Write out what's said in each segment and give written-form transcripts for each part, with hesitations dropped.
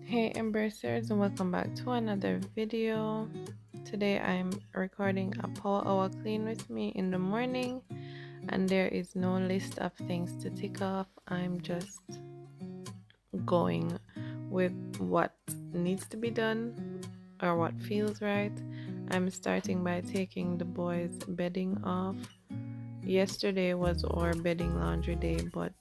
Hey embracers, and welcome back to another video. Today I'm recording a power hour clean with me in the morning, and there is no list of things to tick off. I'm just going with what needs to be done or what feels right. I'm starting by taking the boys' bedding off. Yesterday was our bedding laundry day, but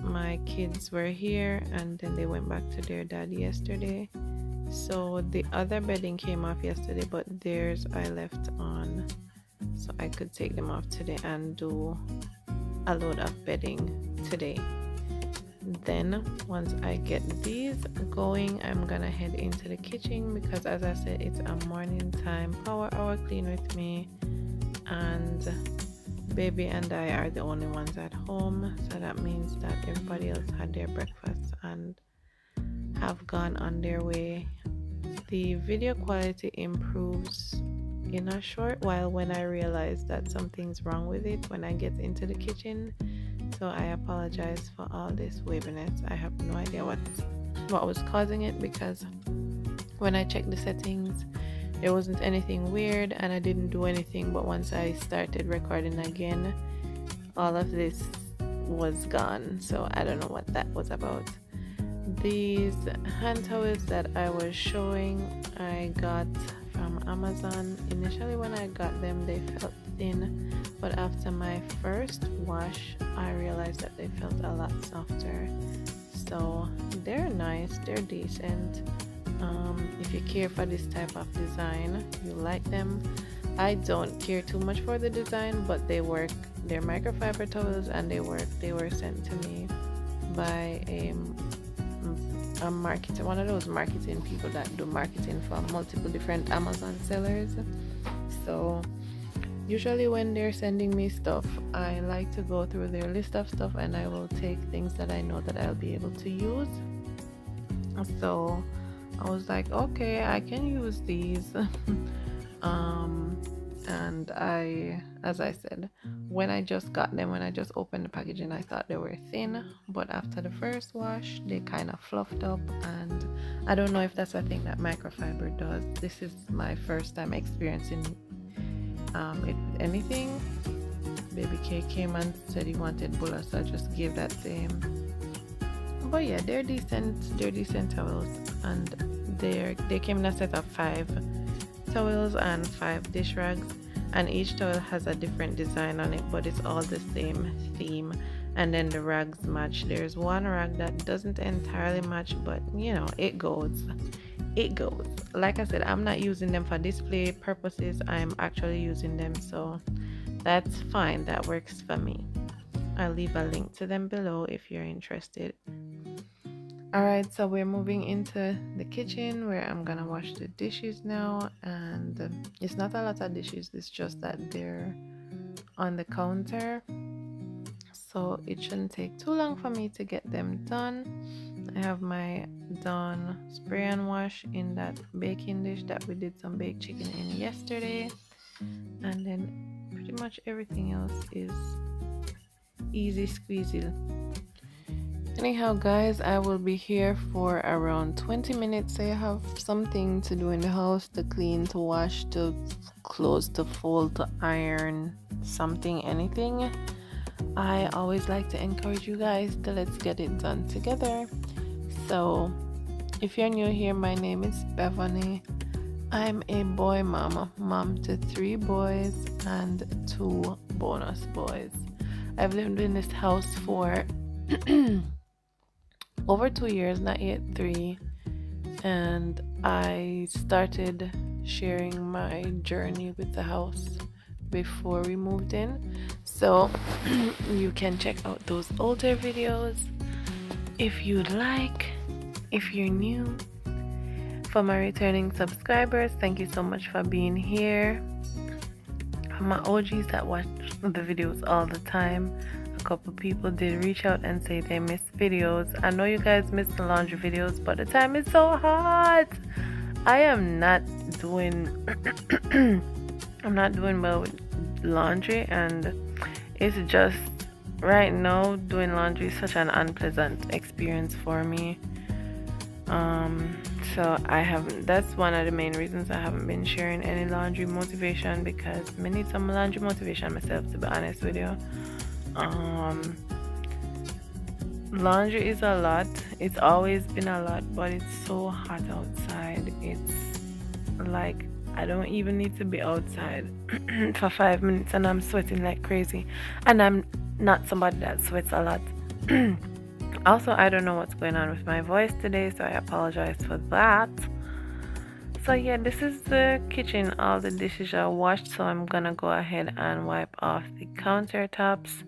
my kids were here and then they went back to their dad yesterday. So the other bedding came off yesterday, but theirs I left on so I could take them off today and do a load of bedding today. Then once I get these going, I'm gonna head into the kitchen because, as I said, it's a morning time power hour clean with me, and baby and I are the only ones at home, so that means that everybody else had their breakfast and have gone on their way. The video quality improves in a short while when I realize that something's wrong with it when I get into the kitchen. So I apologize for all this waviness. I have no idea what was causing it, because when I checked the settings there wasn't anything weird and I didn't do anything, but once I started recording again, all of this was gone. So I don't know what that was about. These hand towels that I was showing, I got from Amazon. Initially when I got them they felt thin, but after my first wash I realized that they felt a lot softer. So they're nice, they're decent. If you care for this type of design, you like them. I don't care too much for the design, but they work. They're microfiber towels and they work. They were sent to me by a marketer, one of those marketing people that do marketing for multiple different Amazon sellers. So usually when they're sending me stuff, I like to go through their list of stuff and I will take things that I know that I'll be able to use. So I was like, okay, I can use these. And as I said, when I just got them, when I just opened the packaging, I thought they were thin, but after the first wash they kind of fluffed up, and I don't know if that's a thing that microfiber does. This is my first time experiencing it with anything. Baby K came and said he wanted bulla, so I just gave that to him. But yeah, they're decent towels, and they came in a set of 5 towels and 5 dish rags, and each towel has a different design on it, but it's all the same theme. And then the rags match. There's one rag that doesn't entirely match, but you know, it goes. Like I said, I'm not using them for display purposes, I'm actually using them, so that's fine. That works for me. I'll leave a link to them below if you're interested. Alright, so we're moving into the kitchen where I'm gonna wash the dishes now, and it's not a lot of dishes, it's just that they're on the counter, so it shouldn't take too long for me to get them done. I have my Dawn spray and wash in that baking dish that we did some baked chicken in yesterday, and then pretty much everything else is easy squeezy. Anyhow guys, I will be here for around 20 minutes. I have something to do in the house, to clean, to wash, to clothes, to fold, to iron, something, anything. I always like to encourage you guys to let's get it done together. So if you're new here, my name is Beverly. I'm a boy mama, mom to 3 boys and 2 bonus boys. I've lived in this house for over 2 years, not yet 3, and I started sharing my journey with the house before we moved in, so you can check out those older videos if you'd like. If you're new, for my returning subscribers, thank you so much for being here. For my OGs that watch the videos all the time, couple people did reach out and say they missed videos. I know you guys missed the laundry videos, but the time is so hot. I am not doing I'm not doing well with laundry, and it's just right now doing laundry is such an unpleasant experience for me. Um, so I haven't. That's one of the main reasons I haven't been sharing any laundry motivation, because I need some laundry motivation myself. To be honest with you, um, laundry is a lot. It's always been a lot, but it's so hot outside. It's like I don't even need to be outside for 5 minutes, and I'm sweating like crazy. And I'm not somebody that sweats a lot. Also, I don't know what's going on with my voice today, so I apologize for that. So yeah, this is the kitchen. All the dishes are washed, so I'm gonna go ahead and wipe off the countertops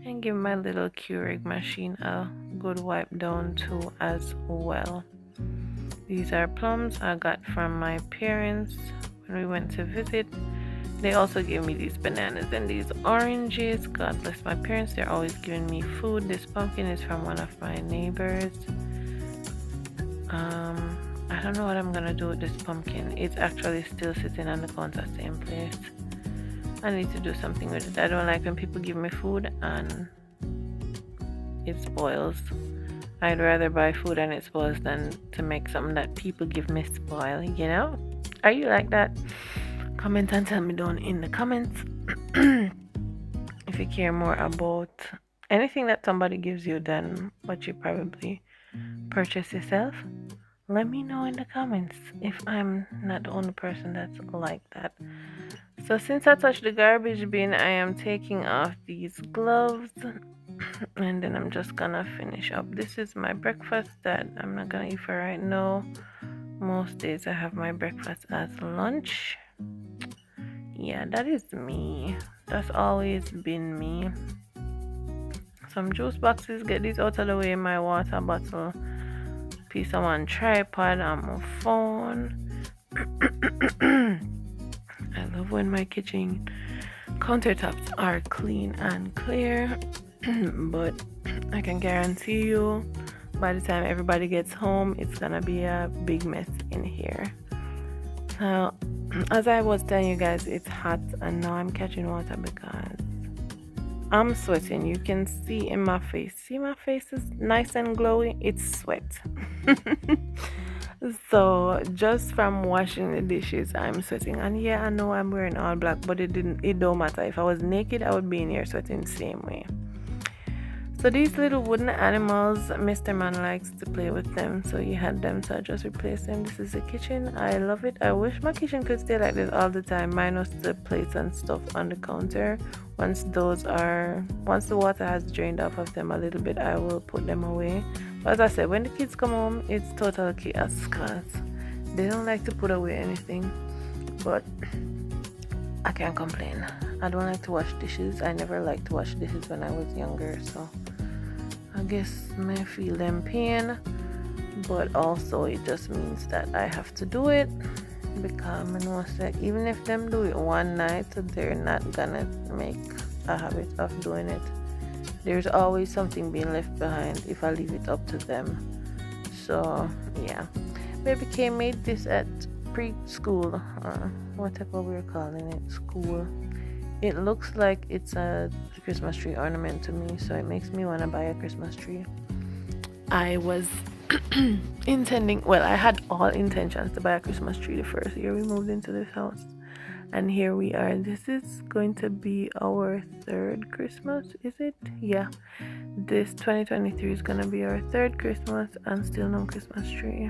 and give my little Keurig machine a good wipe down too as well. These are plums I got from my parents when we went to visit. They also gave me these bananas and these oranges. God bless my parents, they're always giving me food. This pumpkin is from one of my neighbors. I don't know what I'm gonna do with this pumpkin. It's actually still sitting on the counter, same place. I need to do something with it. I don't like when people give me food and it spoils. I'd rather buy food and it spoils than to make something that people give me spoil, you know? Are you like that? Comment and tell me down in the comments if you care more about anything that somebody gives you than what you probably purchase yourself. Let me know in the comments if I'm not the only person that's like that. So since I touched the garbage bin, I am taking off these gloves and then I'm just gonna finish up. This is my breakfast that I'm not gonna eat for right now. Most days I have my breakfast as lunch. Yeah, that is me. That's always been me. Some juice boxes, get these out of the way. My water bottle, piece of one tripod on my phone. I love when my kitchen countertops are clean and clear, but I can guarantee you by the time everybody gets home, it's gonna be a big mess in here. So as I was telling you guys, it's hot and now I'm catching water because I'm sweating. You can see in my face. See, my face is nice and glowy. It's sweat. So just from washing the dishes, I'm sweating. And yeah, I know I'm wearing all black, but it don't matter. If I was naked, I would be in here sweating the same way. So these little wooden animals, Mr. Man likes to play with them, so he had them, so I just replaced them. This is the kitchen. I love it. I wish my kitchen could stay like this all the time, minus the plates and stuff on the counter. Once the water has drained off of them a little bit, I will put them away. But as I said, when the kids come home, it's total chaos because they don't like to put away anything. But I can't complain. I don't like to wash dishes. I never liked to wash dishes when I was younger, so I guess I may feel them pain, but also it just means that I have to do it because I know that even if them do it one night, they're not gonna make a habit of doing it. There's always something being left behind if I leave it up to them. So yeah, Baby K made this at preschool, whatever we're calling it, school. It looks like it's a Christmas tree ornament to me, so it makes me want to buy a Christmas tree. I was I had all intentions to buy a Christmas tree the first year we moved into this house. And here we are. This is going to be our third Christmas, is it? Yeah. This 2023 is going to be our third Christmas and still no Christmas tree.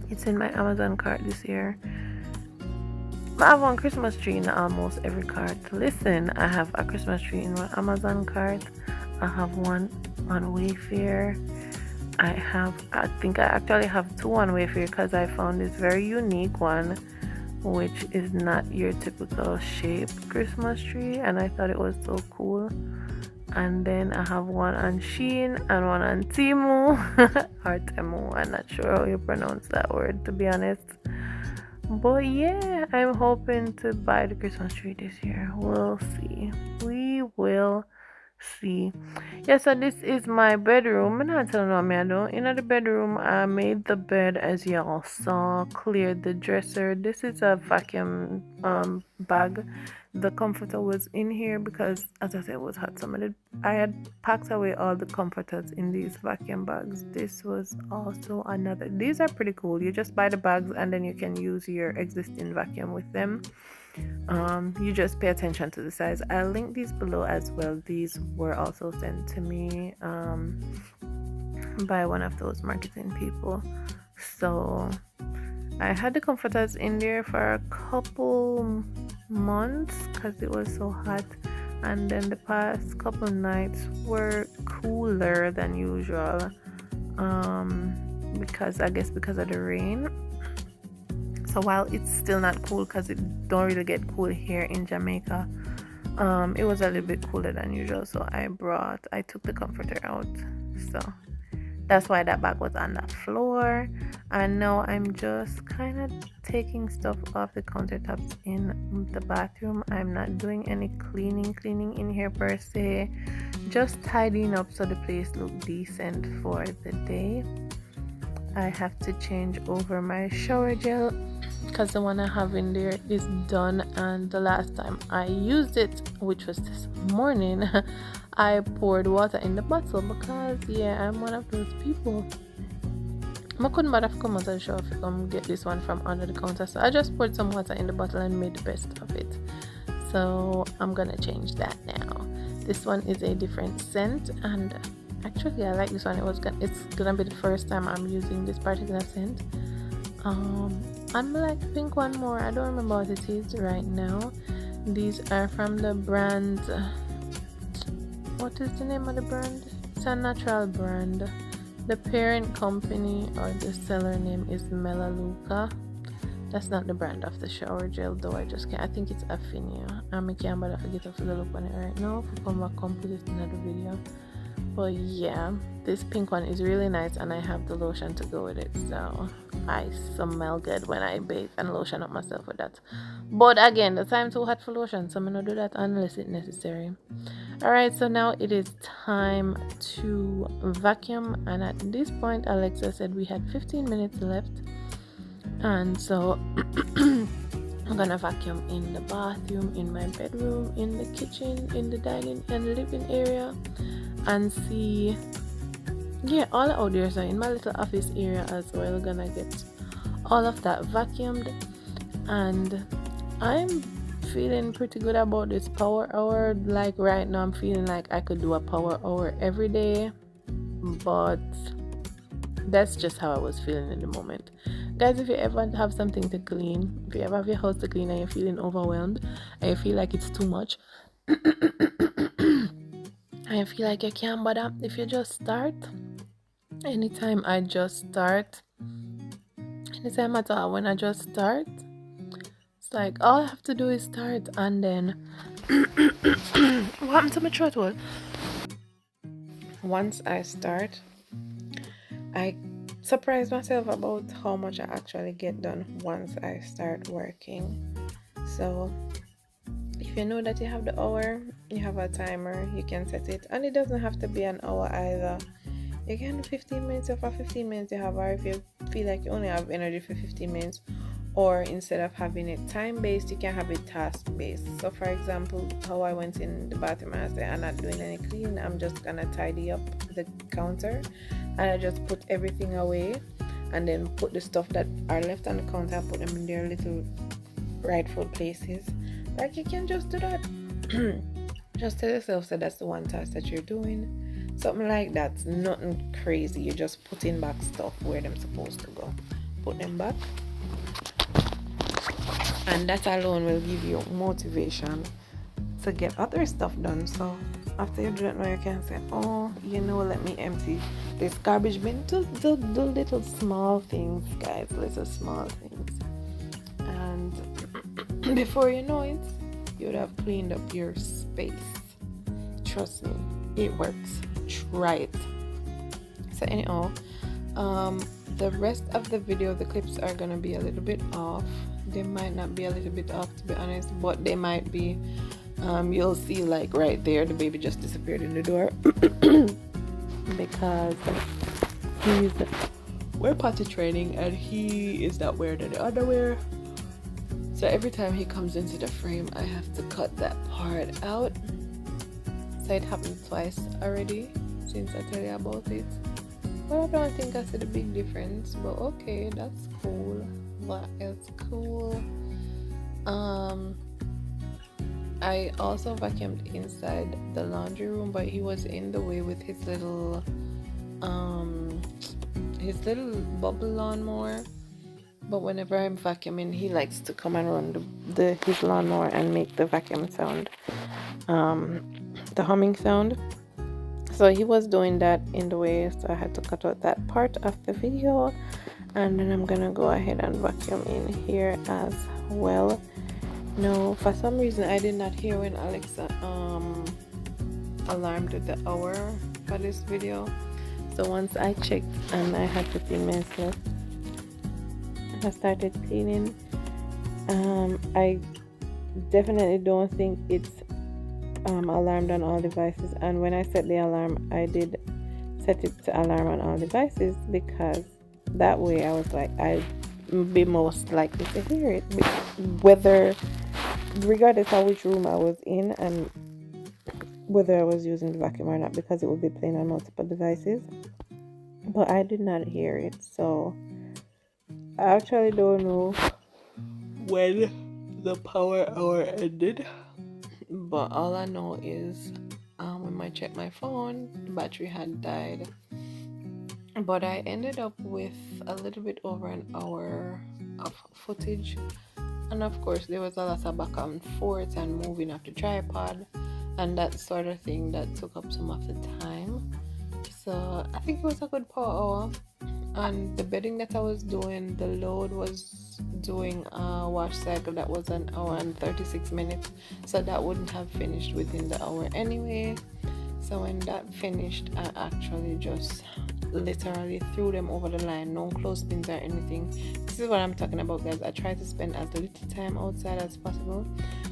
It's in my Amazon cart this year. I have one Christmas tree in almost every cart. Listen, I have a Christmas tree in my Amazon cart. I have one on Wayfair. I think I actually have two on Wayfair because I found this very unique one, which is not your typical shape Christmas tree, and I thought it was so cool. And then I have one on Shein and one on Temu or Temu. I'm not sure how you pronounce that word, to be honest. But yeah, I'm hoping to buy the Christmas tree this year. We'll see. We will see. Yeah, so this is my bedroom. I'm not telling what I do. In the bedroom, I made the bed as y'all saw, cleared the dresser. This is a vacuum bag. The comforter was in here because, as I said, it was hot. I had packed away all the comforters in these vacuum bags. This was also another. These are pretty cool. You just buy the bags and then you can use your existing vacuum with them. You just pay attention to the size. I'll link these below as well. These were also sent to me by one of those marketing people. So I had the comforters in there for a couple months because it was so hot, and then the past couple nights were cooler than usual because of the rain. So while it's still not cool because it don't really get cool here in Jamaica, it was a little bit cooler than usual. So I took the comforter out. So that's why that bag was on the floor. And now I'm just kind of taking stuff off the countertops in the bathroom. I'm not doing any cleaning in here per se. Just tidying up so the place looks decent for the day. I have to change over my shower gel because the one I have in there is done, and the last time I used it, which was this morning, I poured water in the bottle because I'm one of those people. I couldn't bother to come out of the shower to come get this one from under the counter, so I just poured some water in the bottle and made the best of it. So I'm gonna change that now. This one is a different scent, and actually I like this one. It's gonna be the first time I'm using this particular scent. I'm like the pink one more. I don't remember what it is right now. These are from the brand. What is the name of the brand? It's a natural brand. The parent company or the seller name is Melaleuca. That's not the brand of the shower gel though. I think it's Affinia. I can't bother to get off the look on it right now. If we come back complete another video. But yeah, this pink one is really nice, and I have the lotion to go with it, so I smell good when I bathe and lotion up myself with that. But again, the time too hot for lotion, so I'm gonna do that unless it's necessary. Alright, so now it is time to vacuum, and at this point Alexa said we had 15 minutes left, and so I'm gonna vacuum in the bathroom, in my bedroom, in the kitchen, in the dining and living area, and see all the out there. So in my little office area as well, gonna get all of that vacuumed, and I'm feeling pretty good about this power hour. Like right now I'm feeling like I could do a power hour every day, but that's just how I was feeling in the moment. Guys, if you ever have something to clean, if you ever have your house to clean and you're feeling overwhelmed and you feel like it's too much I feel like you can't bother, if you just start. Anytime I just start, anytime at all, when I just start, it's like all I have to do is start, and then what happened to my throat hole? Once I start, I surprise myself about how much I actually get done once I start working. So if you know that you have the hour, you have a timer, you can set it, and it doesn't have to be an hour either. You can do 15 minutes, or for 15 minutes you have, or if you feel like you only have energy for 15 minutes, or instead of having it time-based, you can have it task-based. So for example, how I went in the bathroom and I said I'm not doing any cleaning, I'm just gonna tidy up the counter, and I just put everything away and then put the stuff that are left on the counter, put them in their little rightful places. Like, you can just do that. Just tell yourself that that's the one task that you're doing, something like that. Nothing crazy. You're just putting back stuff where they're supposed to go. Put them back, and that alone will give you motivation to get other stuff done. So after you do that, now you can say, oh, let me empty this garbage bin. Do little small things, guys, little small things, and before you know it, you would have cleaned up your space. Trust me, it works. Try it. So anyhow, the rest of the video, the clips are gonna be a little bit off. They might not be a little bit off, to be honest, but they might be. You'll see like right there the baby just disappeared in the door because we're potty training and he is not wearing any underwear. So every time he comes into the frame, I have to cut that part out. So it happened twice already since I tell you about it. But I don't think I see the big difference. But okay, that's cool. That is cool. I also vacuumed inside the laundry room, but he was in the way with his little bubble lawnmower. But whenever I'm vacuuming, he likes to come and run his lawnmower and make the vacuum sound, the humming sound. So he was doing that in the way, so I had to cut out that part of the video, and then I'm gonna go ahead and vacuum in here as well. No, for some reason I did not hear when Alexa alarmed the hour for this video. So once I checked and I had 15 minutes left, I started cleaning. I definitely don't think it's alarmed on all devices, and when I set the alarm, I did set it to alarm on all devices because that way I was like I'd be most likely to hear it, whether regardless of which room I was in and whether I was using the vacuum or not, because it would be playing on multiple devices. But I did not hear it, so I actually don't know when the power hour ended. But all I know is when I checked my phone, the battery had died. But I ended up with a little bit over an hour of footage. And of course, there was a lot of back and forth and moving of the tripod and that sort of thing that took up some of the time. So I think it was a good power hour. And the bedding that I was doing, the load was doing a wash cycle that was an hour and 36 minutes. So that wouldn't have finished within the hour anyway. So when that finished, I actually just literally threw them over the line. No clothespins or anything. This is what I'm talking about, guys. I try to spend as little time outside as possible.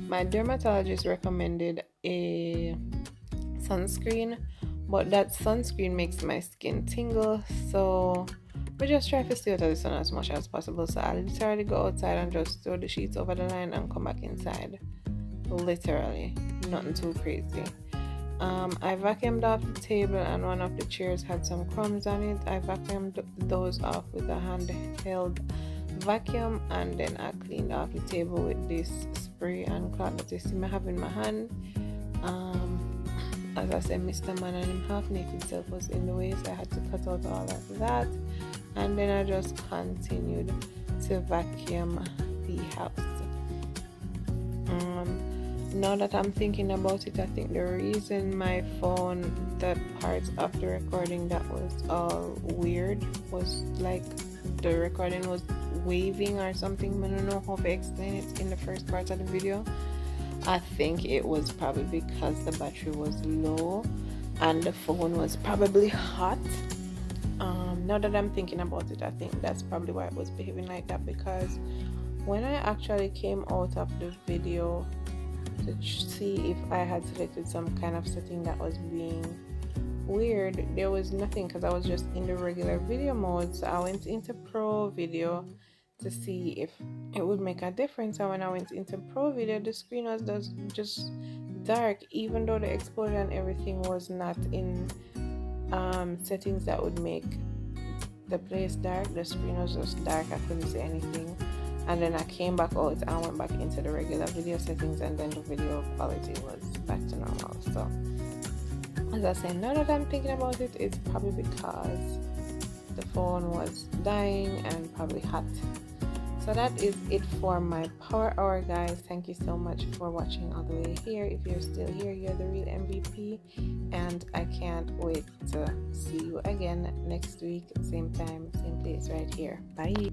My dermatologist recommended a sunscreen, but that sunscreen makes my skin tingle, so we just try to stay out of the sun as much as possible. So I literally go outside and just throw the sheets over the line and come back inside. Literally, nothing too crazy. I vacuumed off the table and one of the chairs had some crumbs on it. I vacuumed those off with a handheld vacuum, and then I cleaned off the table with this spray and cloth that you see me have in my hand. As I said, Mr. Man and him half naked self was in the way, so I had to cut out all of that, and then I just continued to vacuum the house. Now that I'm thinking about it, I think the reason my phone, the parts of the recording that was all weird, was like the recording was waving or something. I don't know how to explain it in the first part of the video. I think it was probably because the battery was low and the phone was probably hot. Now that I'm thinking about it, I think that's probably why it was behaving like that, because when I actually came out of the video to see if I had selected some kind of setting that was being weird, there was nothing because I was just in the regular video mode. So I went into Pro Video to see if it would make a difference, and when I went into Pro Video, the screen was just dark, even though the exposure and everything was not in settings that would make the place dark. The screen was just dark. I couldn't see anything. And then I came back out and went back into the regular video settings, and then the video quality was back to normal. So as I said, now that I'm thinking about it, it's probably because the phone was dying and probably hot. So that is it for my power hour, guys. Thank you so much for watching all the way here. If you're still here, you're the real MVP, and I can't wait to see you again next week, same time, same place, right here. Bye.